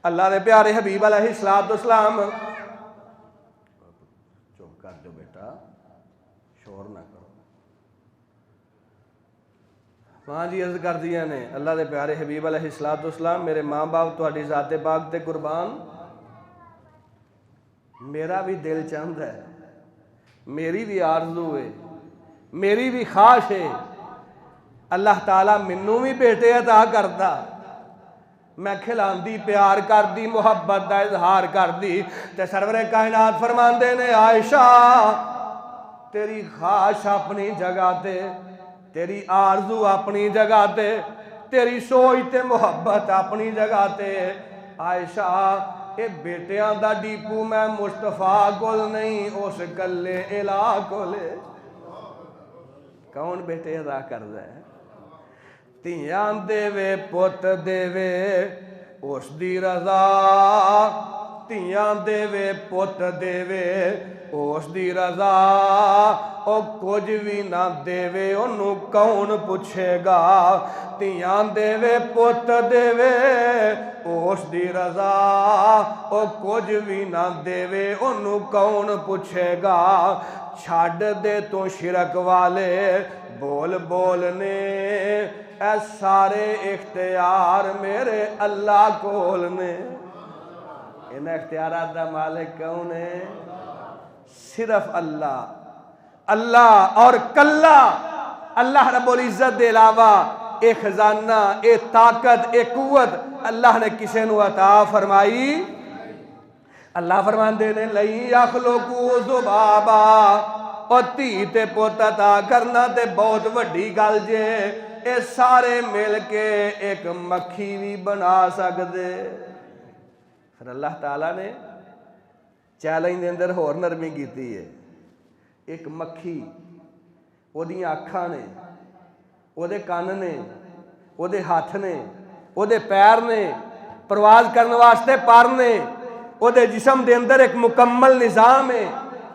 اللہ دے پیارے حبیب علیہ السلام چپ کر جو بیٹا شور نہ کرو ماں جی عرض کر دیا نے اللہ دے پیارے حبیب علیہ السلام میرے ماں باپ تہاڈی ذات پاک تے قربان میرا بھی دل چاہتا ہے میری بھی آرزو ہے میری بھی خواہش ہے اللہ تعالیٰ منوں بھی بیٹے عطا کرتا میں کھلاندی پیار کر دی محبت دا اظہار کر دی تے سرور کائنات فرماندے نے عائشہ تیری خواہش اپنی جگہ تے تیری آرزو اپنی جگہ تے تیری سوچ تے محبت اپنی جگہ تے عائشہ اے بیٹیاں دا ڈیپو میں مصطفیٰ کول نہیں اس کلے الہ کولے کون بیٹے ادا کردا ہے تیاں دے وے پت دے وے اس دی رضا تیاں دے وے پت دے وے اس دی رضا او کچھ بھی نہ دے وے انہوں کون پوچھے گا تیاں دے وے پت دے وے اس دی رضا او کچھ بھی نہ دے وے انہوں کون پوچھے گا چھاڑ دے تو شرک والے بول بولنے اے سارے اختیار میرے اللہ کول نے ان اختیارات دا مالک کون ہے صرف اللہ اور کلا اللہ رب العزت دے علاوہ اے خزانہ اے طاقت اے قوت اللہ نے کسے نو عطا فرمائی اللہ فرماندے نے لئی یخلقو ذبابا اور تھی تے پوت عطا کرنا تے بہت وڈی گل جے اے سارے مل کے ایک مکھی بھی بنا سکدے پھر اللہ تعالیٰ نے چیلنج دے اندر ہور نرمی کیتی ہے ایک مکھی او دی آنکھاں نے او دے کان نے او دے ہاتھ نے او دے پیر نے پرواز کرنے واسطے پر نے او دے جسم دے اندر ایک مکمل نظام ہے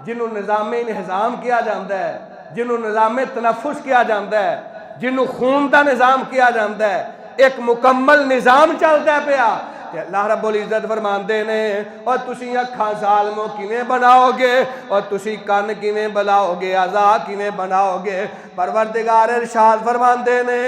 جنہوں نظام انہضام کیا جاندہ ہے جنہوں نظام تنفس کیا جاندہ ہے جنہوں خون دا نظام کیا جاندہ ہے ایک مکمل نظام چلتا ہے پیا اللہ رب العزت فرماندے نے اور تسی اکھاں ظالموں کینے بناؤ گے اور تسی کان کینے بناؤ گے اعضاء کینے بناؤ گے پروردگار ارشاد فرماندے نے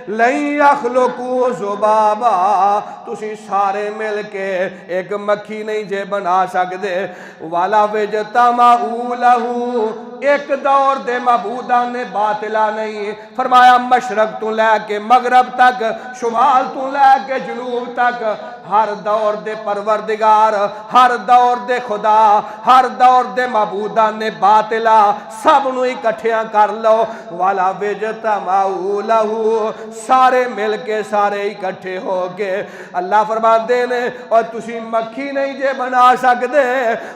لَن يَخْلُقُوا ذُبَابًا تسی سارے مل کے ایک مکھی نہیں جے بنا سکدے والا وَاجْتَمَعُوا لَهُ ایک دور دے معبودان نے باطلہ نہیں فرمایا مشرق تو لے کے مغرب تک شمال تو لے کے جنوب تک ہر دور دے پروردگار ہر دور دے خدا ہر دور دے معبودان نے باطلہ سب نو اکٹھیاں کر لو والا وَاجْتَمَعُوا لَهُ سارے مل کے سارے اکٹھے ہو گے اللہ فرماندے نے اور تسی مکھی نہیں جے بنا سکدے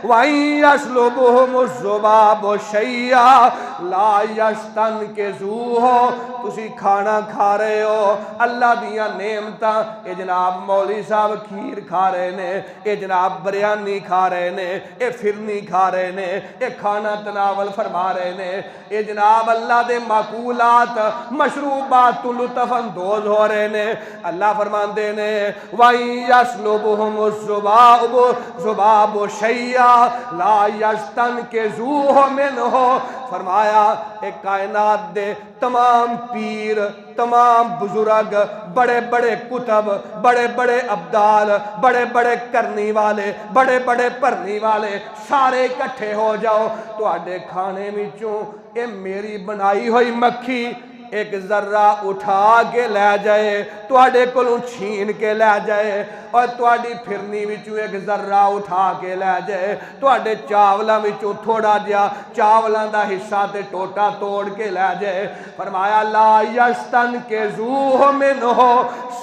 وَإِن يَسْلُبْهُمُ الذُّبَابُ شَيْئًا لَا يَسْتَنْقِذُوهُ تسی کھانا کھا رہے ہو اللہ دیاں نعمتاں اے جناب مولوی صاحب کھیر کھا رہے نے اے جناب بریانی کھا رہے نے اے فرنی کھا رہے نے اے کھانا تناول فرما رہے نے اے جناب اللہ دے معقولات مشروبات تو لطف اندوز ہو رہے نے اللہ فرماندے نے وَإِن يَسْلُبْهُمُ الذُّبَابُ شَيْئًا لَا يَسْتَنْقِذُوهُ مِنْهُ فرمایا ایک کائنات دے تمام پیر تمام بزرگ بڑے بڑے کتب بڑے بڑے ابدال بڑے بڑے کرنی والے بڑے بڑے پرنی والے سارے اکٹھے ہو جاؤ تو آڈے کھانے میں چوں اے میری بنائی ہوئی مکھی ایک ذرہ اٹھا کے لے جائے تو آڈے کلوں چھین کے لے جائے اور تو آڈی پھرنی وچوں ایک ذرہ اٹھا کے لے جائے تو آڈے چاولا وچوں تھوڑا جیا چاولان دا حصہ تے ٹوٹا توڑ کے لے جائے فرمایا لا یستنقذوہ منہ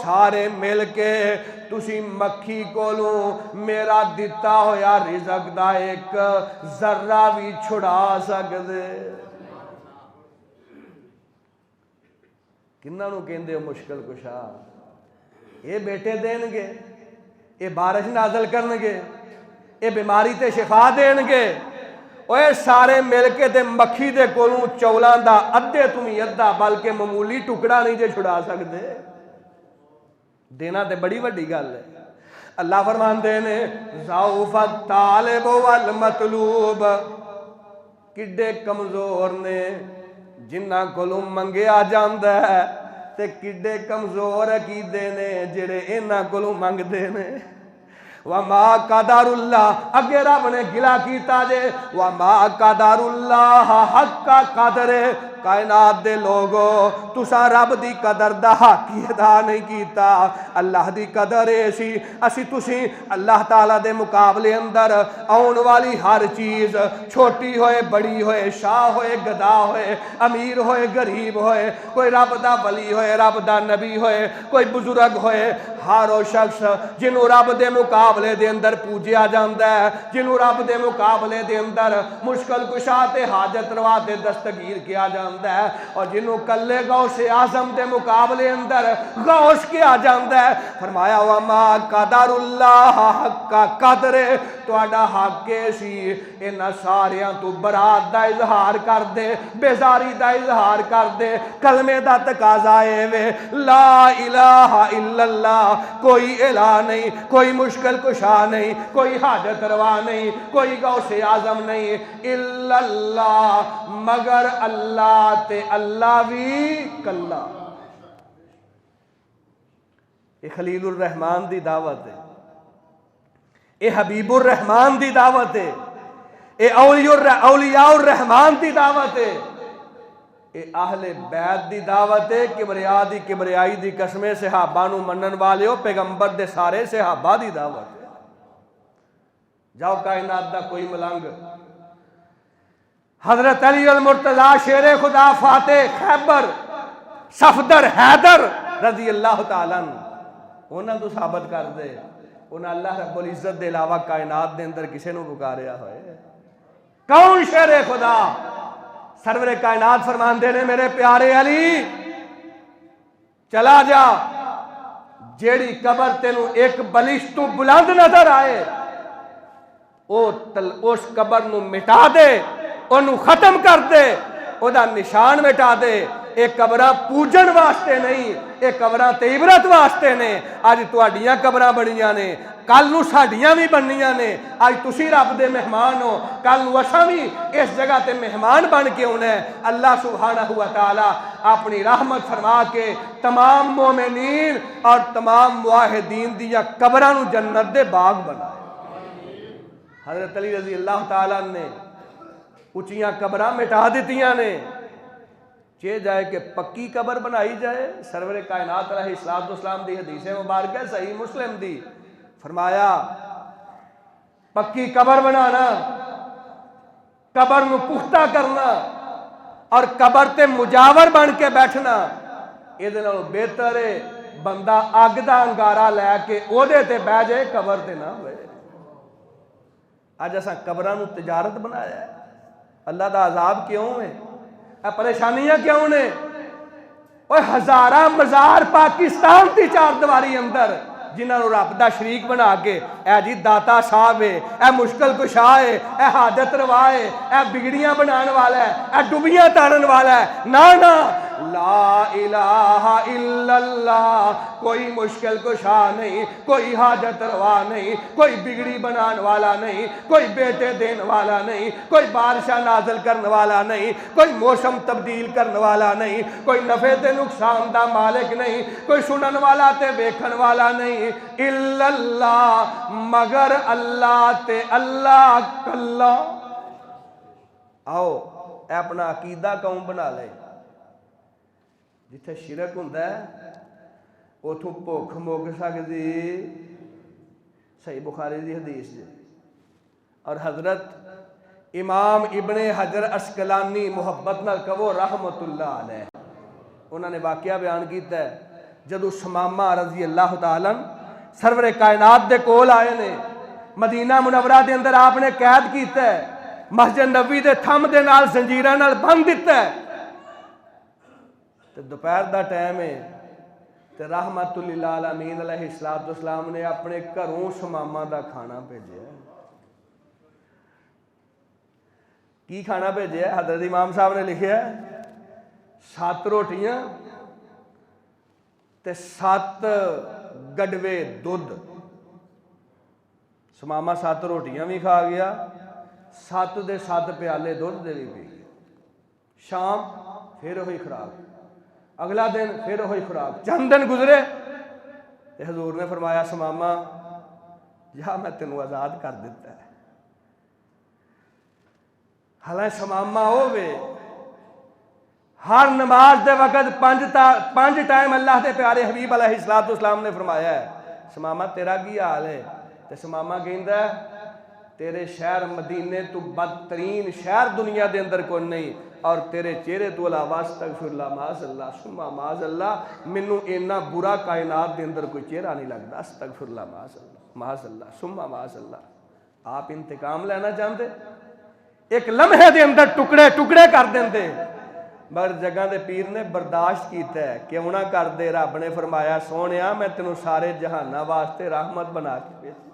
سارے مل کے تسی مکھی کولوں میرا دیتا ہویا رزق دا ایک ذرہ بھی چھڑا سکدے کنہ نو کہندے ہو مشکل کشا اے بیٹے دین گے اے بارش نازل کرن گے اے بیماری تے شفا دین گے اوے سارے مل کے تے مکھی دے کولوں چولان دا ادھے تمہیں ادھا بلکہ معمولی ٹکڑا نہیں جے چھڑا سکدے دینا تے بڑی وڈی گل ہے اللہ فرماندے نے ضعف الطالب والمطلوب، کڈے کمزور نے جنہاں کولوں منگیا جاندا ہے تے کڈے کمزور عقیدے نے جڑے انہاں کولوں منگدے نے۔ وما قدر اللہ، اگے رب نے گلا کیتا جے وما قدر اللہ حق قدر، کائنات دے لوگو تساں رب دی قدر دا حق ادا نہیں کیتا۔ اللہ دی قدر ایسی اسی تسی اللہ تعالیٰ دے مقابلے اندر آن والی ہر چیز، چھوٹی ہوئے بڑی ہوئے، شاہ ہوئے گدا ہوئے، امیر ہوئے غریب ہوئے، کوئی رب دا ولی ہوئے، رب دا نبی ہوئے، کوئی بزرگ ہوئے، ہر وہ شخص جنہوں رب دے مقابلے دے اندر پوجیا جاندا ہے، جنہوں رب دے مقابلے دے اندر مشکل کشا تے حاجت روا تے دستگیر کیا جاندا ہے، اور جنہوں کلے غوث اعظم دے مقابلے اندر غوث کیا جاندا ہے۔ فرمایا وما قدر اللہ حق قدر، تہاڈا حق سی انہاں ساریاں تو برات دا اظہار کر دے، بیزاری دا اظہار کر دے، کلمے دا تقاضا اے وے لا الہ الا اللہ، کوئی الہ نہیں، کوئی مشکل کشا نہیں، کوئی حاجت روا نہیں، کوئی غوث اعظم نہیں، الا اللہ، مگر اللہ تے اللہ بھی کلا۔ یہ خلیل الرحمان دی دعوت ہے، یہ حبیب الرحمان دی دعوت ہے، یہ اولیاء الرحمان دی دعوت ہے، یہ اہل بیت دی دعوت ہے۔ کبریا دی کبریائی دی قسمیں صحابہ نو منن والے ہو، پیغمبر دے سارے صحابہ دی دعوت ہے۔ جاؤ کائنات دا کوئی ملنگ حضرت علی المرتضیٰ شیر خدا فاتح خیبر صفدر حیدر رضی اللہ تعالیٰ عنہ انہاں تو ثابت کر دے انہاں اللہ رب العزت دے علاوہ کائنات دے اندر کسے نو پکاریا ہوئے؟ کون شیر خدا؟ سرور کائنات فرماندے نے میرے پیارے علی چلا جا، جیڑی قبر تینوں ایک بلش تو بلند نظر آئے اس قبر نو مٹا دے، انہوں ختم کر دے، او دا نشان مٹا دے۔ ایک قبرہ پوجن واسطے نہیں، ایک قبرہ تے عبرت واسطے نے۔ آج تہاڈیاں قبرہ بنیاں نے، کل نو ساڈیاں بھی بننیاں نے۔ آج تسی رب دے مہمان ہو، کل نو اساں بھی اس جگہ تے مہمان بن کے ہونا ہے۔ اللہ سبحانہ و تعالی اپنی رحمت فرما کے تمام مومنین اور تمام موحدین دیا قبرہ نو جنت دے باغ بنائے۔ حضرت علی رضی اللہ تعالیٰ نے اچھیاں قبرہ مٹا دیتیاں نے، چاہے جائے کہ پکی قبر بنائی جائے۔ سرور کائنات علیہ السلام دی حدیث مبارک ہے صحیح مسلم دی، فرمایا پکی قبر بنانا، قبر نو پختہ کرنا اور قبر تے مجاور بن کے بیٹھنا، یہ دنوں بہتر ہے بندہ اگ دا انگارہ لے کے او دے تے بہ جائے، قبر تے نہ ہوئے۔ آج ایسا قبرہ نو تجارت بنایا ہے۔ اللہ دا عذاب کیوں ہے؟ پریشانیاں کیوں نے؟ اوہ ہزارہ مزار پاکستان دی چار دیواری اندر جنہاں نو رب دا شریک بنا کے اے جی داتا صاحب ہے، اے مشکل کشا ہے، اے حاجت روا ہے، اے بگڑیاں بنان والا ہے، اے ڈبیاں تارن والا ہے۔ نا نا، لا الہ الا اللہ، کوئی مشکل کشا نہیں، کوئی حاجت روا نہیں، کوئی بگڑی بنان والا نہیں، کوئی بیٹے دین والا نہیں، کوئی بارشاں نازل کرنے والا نہیں، کوئی موسم تبدیل کرنے والا نہیں، کوئی نفع تے نقصان دا مالک نہیں، کوئی سنن والا تے ویکھن والا نہیں، الا اللہ، مگر اللہ تے اللہ کلا۔ آؤ اے اپنا عقیدہ قوم بنا لے، جتھے شرک ہوندا ہے اوتھوں بھوک مک سکدی، صحیح بخاری دی حدیث ہے۔ اور حضرت امام ابن حجر اسقلانی محبت نال کہو رحمت اللہ علیہ، انہوں نے واقعہ بیان کیتا ہے جدو سمامہ رضی اللہ تعالیٰ سرور کائنات دے کول آئے نے، مدینہ منورہ دے اندر آپ نے قید کیتا ہے، مسجد نبوی دے تھم دے نال زنجیراں نال بند دیتا ہے، تے دوپہر دا ٹائم ہے تے رحمت للعالمین علیہ السلام نے اپنے گھروں سمامہ دا کھانا بھیجیا۔ کی کھانا بھیجیا؟ حضرت امام صاحب نے لکھیا 7 روٹیاں تے 7 گڈوے دودھ، سماما 7 روٹیاں بھی کھا گیا، 7 دے 7 پیالے دودھ دے بھی پی گیا۔ شام پھر وہی خوراک، اگلا دن پھر وہی خوراک، چند دن گزرے تے حضور نے فرمایا سماما جا میں تینوں آزاد کر دیتا ہے۔ حالانکہ سماما ہووے ہر نماز دے وقت 5 ٹائم اللہ دے پیارے حبیب علیہ السلام نے فرمایا ہے سماما تیرا کی حال ہے؟ تے سماما کہندا ہے تیرے شہر مدینے تو بدترین شہر دنیا دے اندر کوئی نہیں، اور تیرے چہرے تو علاوہ استغفر اللہ معاذ اللہ ثم معاذ اللہ، مینوں اینا برا کائنات دے اندر کوئی چہرہ نہیں لگتا، استغفر اللہ معاذ اللہ ثم معاذ اللہ۔ آپ انتقام لینا چاہتے، ایک لمحے دے اندر ٹکڑے ٹکڑے کر دیندے، مگر جگہ دے پیر نے برداشت کیتا ہے، کیوں نہ کر دے؟ رب نے فرمایا سونیا میں تینوں سارے جہانہ واسطے رحمت بنا کے بھیجا۔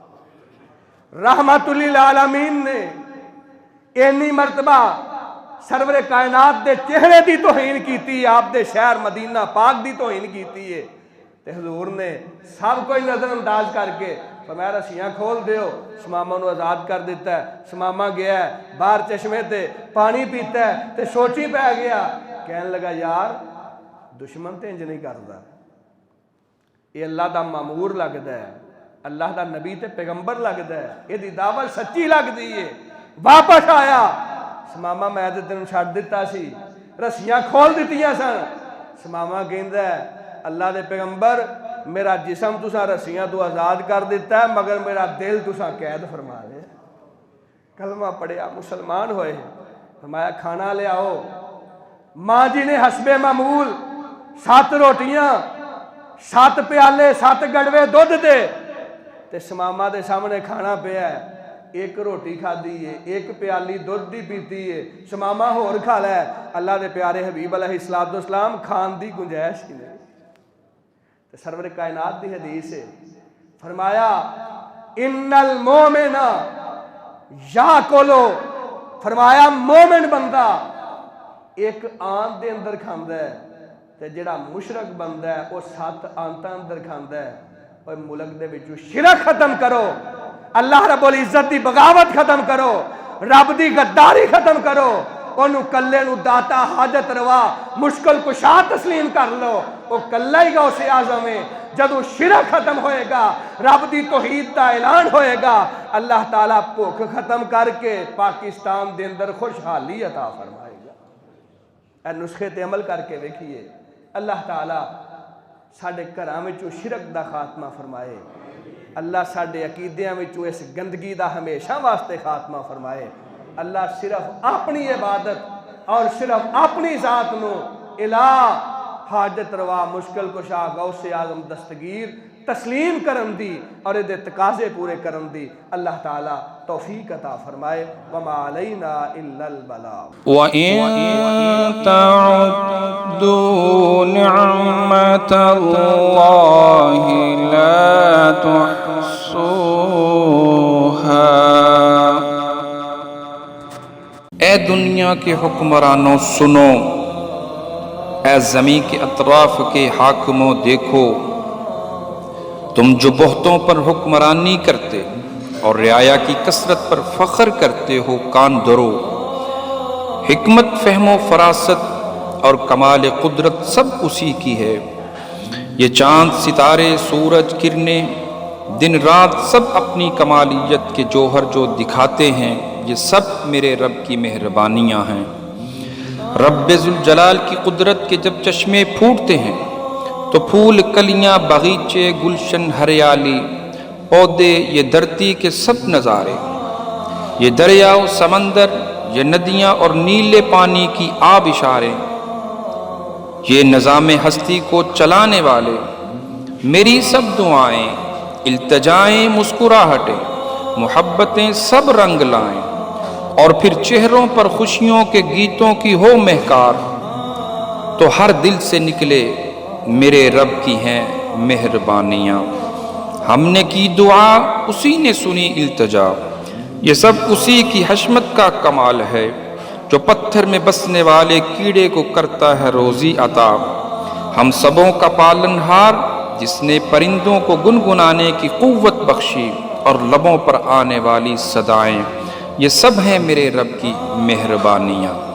رحمت للعالمین نے اینی مرتبہ سرور کائنات دے چہرے دی توہین کیتی ہے، آپ دے شہر مدینہ پاک دی توہین کیتی ہے، تے حضور نے سب کوئی نظر انداز کر کے فرمایا رسیاں کھول دیو، سماما نو آزاد کر دیتا ہے۔ سماما گیا ہے باہر چشمے تے پانی پیتا ہے تے سوچی پہ گیا، کہنے لگا یار دشمن تے انج نہیں کردا، یہ اللہ دا مامور لگدا ہے، اللہ دا نبی تے پیغمبر لگدا ہے، یہ دی دعوت سچی لگ دی ہے۔ واپس آیا سماما میں تے تینوں چھڈ دتا سی، رسیاں کھول دتیاں سن۔ سماما کہندا ہے اللہ دے پیغمبر میرا جسم تساں رسیاں تو آزاد کر دیتا ہے، مگر میرا دل تساں قید فرما دے۔ کلمہ پڑھیا مسلمان ہوئے، فرمایا کھانا لے آؤ۔ ماں جی نے حسب معمول 7 روٹیاں 7 پیالے 7 گڑوے دودھ دے تے سماما دے سامنے کھانا پیا ہے، 1 روٹی کھا دی ہے، 1 پیالی دودھ دی پیتی ہے، سماما ہور کھا لے۔ اللہ دے پیارے حبیب علیہ السلام کھان دی گنجائش ہی نہیں۔ سرور کائنات دی حدیث ہے، فرمایا ان المومن یاکلو، فرمایا مومن بندہ ایک آنت دے اندر کھاندا ہے، تے جڑا مشرک بندہ ہے وہ 7 آنتاں اندر کھاندا ہے۔ اور ملک دے وچوں شرک ختم کرو، اللہ رب العزت دی بغاوت ختم کرو، رب دی غداری ختم کرو، انہوں کلے نو داتا حاجت روا مشکل کشا تسلیم کر لو، وہ کلہ ہی غوث اعظم ہے۔ جدو شرک ختم ہوئے گا، رب دی توحید دا اعلان ہوئے گا، اللہ تعالیٰ بھوک ختم کر کے پاکستان دے اندر خوشحالی عطا فرمائے گا۔ اے نسخے تے عمل کر کے دیکھیے، اللہ تعالیٰ ساڈے گھراں وچوں شرک دا خاتمہ فرمائے، اللہ ساڈے عقیدیاں وچوں اس گندگی دا ہمیشہ واسطے خاتمہ فرمائے۔ اللہ صرف اپنی عبادت اور صرف اپنی ذات نو الہ حاجت روا مشکل کشا غوث اعظم دستگیر تسلیم کرن دی اور دے تقاضے پورے کرن دی اللہ تعالی توفیق عطا فرمائے۔ وما علینا الا البلاغ وَإِن تَعُدُّوا نِعْمَةَ اللَّهِ لَا تُحْصُوهَا۔ اے دنیا کے حکمرانوں سنو، اے زمین کے اطراف کے حاکموں دیکھو، تم جو بہتوں پر حکمرانی کرتے اور رعایا کی کثرت پر فخر کرتے ہو، کان دھرو۔ حکمت، فہم و فراست اور کمال قدرت سب اسی کی ہے۔ یہ چاند، ستارے، سورج، کرنیں، دن رات سب اپنی کمالیت کے جوہر جو دکھاتے ہیں، یہ سب میرے رب کی مہربانیاں ہیں۔ رب ذوالجلال کی قدرت کے جب چشمے پھوٹتے ہیں تو پھول، کلیاں، باغیچے، گلشن، ہریالی، پودے، یہ دھرتی کے سب نظارے، یہ دریا و سمندر، یہ ندیاں اور نیلے پانی کی آب اشارے، یہ نظام ہستی کو چلانے والے، میری سب دعائیں، التجائیں، مسکراہٹیں، محبتیں سب رنگ لائیں، اور پھر چہروں پر خوشیوں کے گیتوں کی ہو مہکار، تو ہر دل سے نکلے میرے رب کی ہیں مہربانیاں۔ ہم نے کی دعا، اسی نے سنی التجا، یہ سب اسی کی حشمت کا کمال ہے، جو پتھر میں بسنے والے کیڑے کو کرتا ہے روزی عطا۔ ہم سبوں کا پالن ہار، جس نے پرندوں کو گنگنانے کی قوت بخشی اور لبوں پر آنے والی صدائیں، یہ سب ہیں میرے رب کی مہربانیاں۔